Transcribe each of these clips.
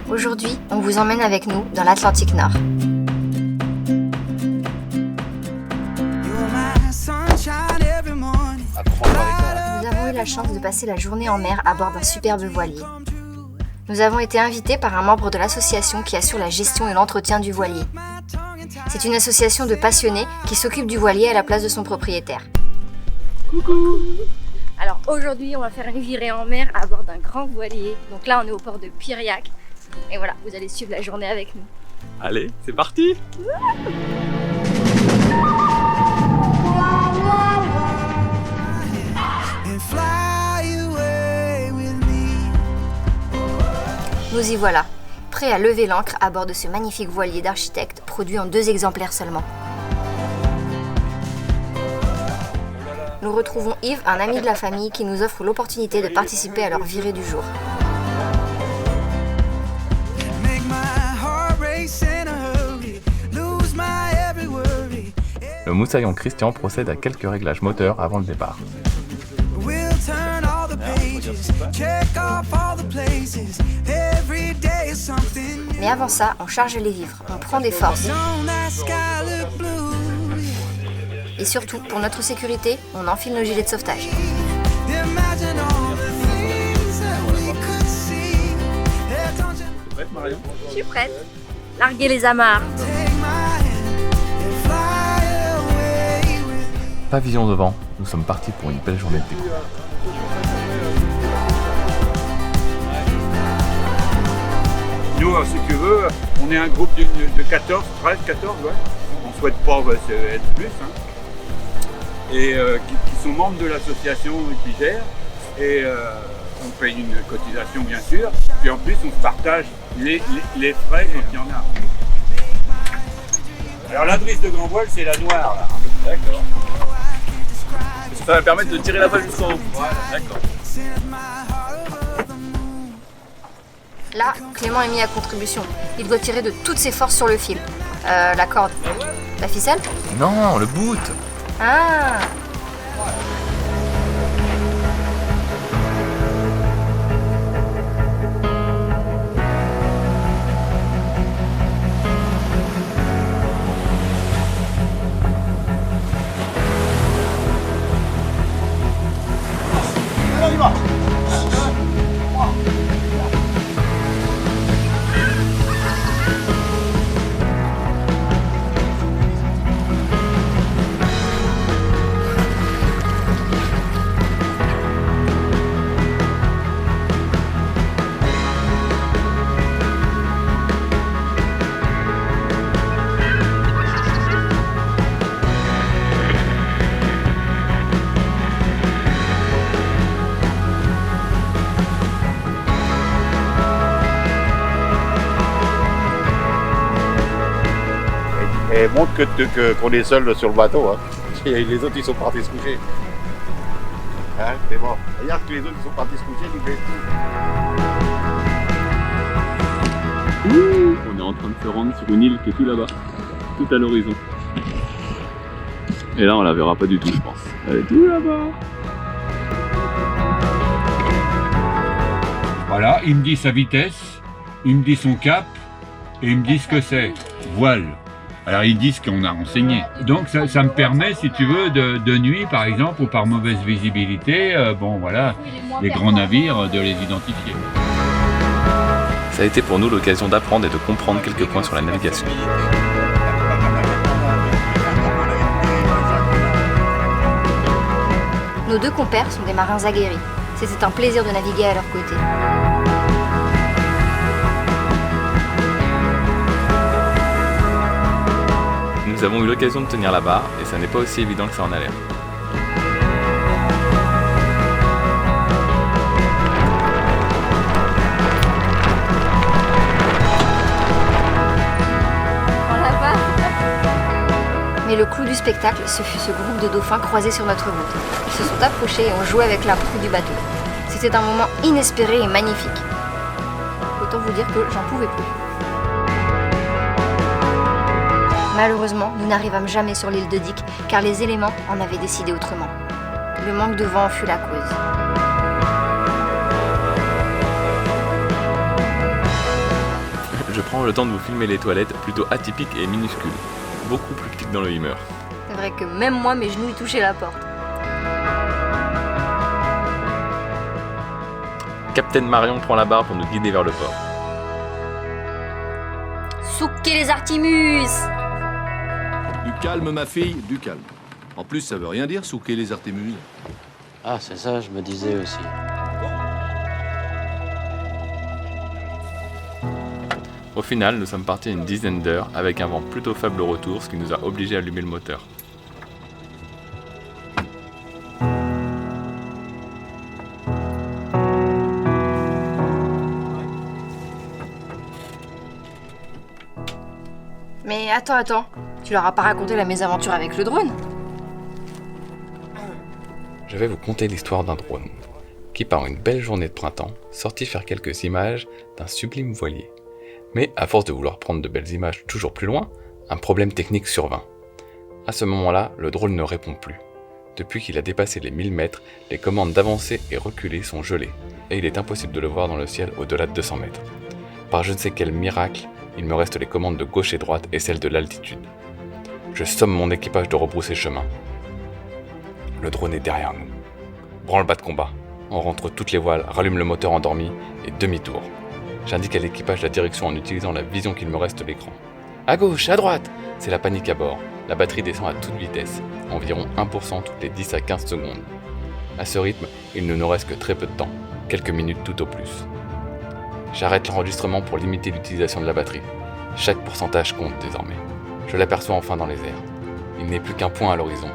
Aujourd'hui, on vous emmène avec nous dans l'Atlantique Nord. Nous avons eu la chance de passer la journée en mer à bord d'un superbe voilier. Nous avons été invités par un membre de l'association qui assure la gestion et l'entretien du voilier. C'est une association de passionnés qui s'occupe du voilier à la place de son propriétaire. Coucou! Alors aujourd'hui, on va faire une virée en mer à bord d'un grand voilier. Donc là, on est au port de Piriac. Et voilà, vous allez suivre la journée avec nous. Allez, c'est parti! Nous y voilà, prêts à lever l'ancre à bord de ce magnifique voilier d'architecte produit en 2 exemplaires seulement. Nous retrouvons Yves, un ami de la famille qui nous offre l'opportunité de participer à leur virée du jour. Le moussaillon Christian procède à quelques réglages moteurs avant le départ. Mais avant ça, on charge les vivres, on prend des forces. Et surtout, pour notre sécurité, on enfile nos gilets de sauvetage. T'es prête, Marion? Je suis prête. Larguez les amarres. Pavillon devant, nous sommes partis pour une belle journée de découverte. Nous, si tu veux, on est un groupe de 14, 13, 14, ouais. On souhaite pas être plus, hein. Et qui sont membres de l'association qui gère. Et on paye une cotisation, bien sûr. Puis en plus, on se partage les frais quand il y en a. Alors la drisse de grand voile, c'est la noire, là. D'accord. Ça va permettre de tirer la voile jusqu'en haut. Voilà. D'accord. Là, Clément est mis à contribution. Il doit tirer de toutes ses forces sur le fil. La corde. La ficelle? Non, le boot! Ah! On y va. Et montre qu'on est seul sur le bateau. Hein. Les autres ils sont partis se coucher. Hein, c'est bon. Regarde que les autres ils sont partis se coucher, tu fais tout. On est en train de se rendre sur une île qui est tout là-bas, tout à l'horizon. Et là on la verra pas du tout, je pense. Elle est tout là-bas. Voilà, il me dit sa vitesse, il me dit son cap, et il me dit ce que c'est. Voile. Alors ils disent qu'on a renseigné. Donc ça me permet, si tu veux, de nuit par exemple, ou par mauvaise visibilité, bon voilà, les grands navires, de les identifier. Ça a été pour nous l'occasion d'apprendre et de comprendre quelques points sur la navigation. Nos 2 compères sont des marins aguerris. C'était un plaisir de naviguer à leur côté. Nous avons eu l'occasion de tenir la barre et ça n'est pas aussi évident que ça en a l'air. Mais le clou du spectacle, ce fut ce groupe de dauphins croisés sur notre route. Ils se sont approchés et ont joué avec la proue du bateau. C'était un moment inespéré et magnifique. Autant vous dire que j'en pouvais plus. Malheureusement, nous n'arrivâmes jamais sur l'île de Dick, car les éléments en avaient décidé autrement. Le manque de vent en fut la cause. je prends le temps de vous filmer les toilettes plutôt atypiques et minuscules. Beaucoup plus petites dans le Hummer. C'est vrai que même moi, mes genoux y touchaient la porte. Captain Marion prend la barre pour nous guider vers le port. Souquez les Artemus! Du calme, ma fille, du calme. En plus, ça veut rien dire, souquer les Artémuses. Ah, c'est ça, je me disais aussi. Au final, nous sommes partis une dizaine d'heures avec un vent plutôt faible au retour, ce qui nous a obligés à allumer le moteur. Mais attends, tu leur as pas raconté la mésaventure avec le drone? Je vais vous conter l'histoire d'un drone, qui par une belle journée de printemps, sortit faire quelques images d'un sublime voilier. Mais à force de vouloir prendre de belles images toujours plus loin, un problème technique survint. À ce moment-là, le drone ne répond plus. Depuis qu'il a dépassé les 1000 mètres, les commandes d'avancer et reculer sont gelées, et il est impossible de le voir dans le ciel au-delà de 200 mètres. Par je ne sais quel miracle, il me reste les commandes de gauche et droite et celles de l'altitude. Je somme mon équipage de rebrousser chemin. Le drone est derrière nous. Branle-bas de combat. On rentre toutes les voiles, rallume le moteur endormi et demi-tour. J'indique à l'équipage la direction en utilisant la vision qu'il me reste de l'écran. À gauche, à droite! C'est la panique à bord. La batterie descend à toute vitesse, environ 1% toutes les 10 à 15 secondes. À ce rythme, il ne nous reste que très peu de temps, quelques minutes tout au plus. J'arrête l'enregistrement pour limiter l'utilisation de la batterie. Chaque pourcentage compte désormais. Je l'aperçois enfin dans les airs. Il n'est plus qu'un point à l'horizon.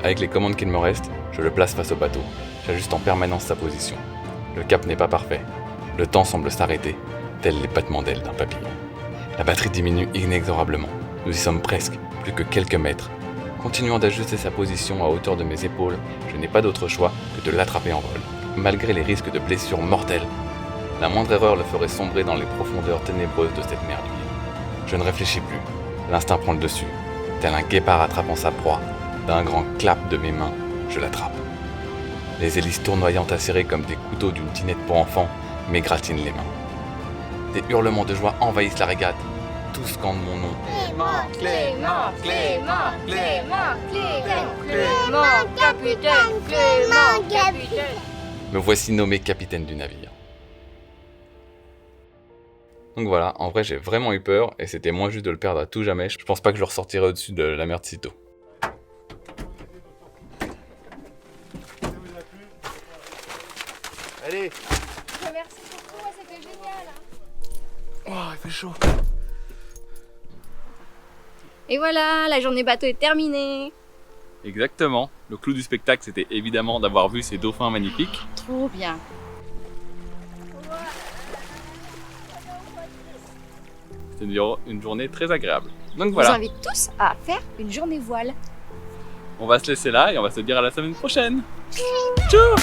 Avec les commandes qu'il me reste, je le place face au bateau. J'ajuste en permanence sa position. Le cap n'est pas parfait. Le temps semble s'arrêter, tels les battements d'ailes d'un papillon. La batterie diminue inexorablement. Nous y sommes presque, plus que quelques mètres. Continuant d'ajuster sa position à hauteur de mes épaules, je n'ai pas d'autre choix que de l'attraper en vol, malgré les risques de blessures mortelles. La moindre erreur le ferait sombrer dans les profondeurs ténébreuses de cette mer d'huile. Je ne réfléchis plus. L'instinct prend le dessus. Tel un guépard attrapant sa proie, d'un grand clap de mes mains, je l'attrape. Les hélices tournoyantes acérées comme des couteaux d'une tinette pour enfants m'égratignent les mains. Des hurlements de joie envahissent la régate. Tous scandent mon nom. Clément, capitaine. Me voici nommé capitaine du navire. Donc voilà, en vrai j'ai vraiment eu peur et c'était moins juste de le perdre à tout jamais. Je pense pas que je le ressortirai au-dessus de la mer de sitôt. Allez. Merci beaucoup, c'était génial. Oh, il fait chaud. Et voilà, la journée bateau est terminée. Exactement. Le clou du spectacle c'était évidemment d'avoir vu ces dauphins magnifiques. Trop bien. C'était une journée très agréable. Donc Je vous voilà, invite tous à faire une journée voile. on va se laisser là et on va se dire à la semaine prochaine. Ciao.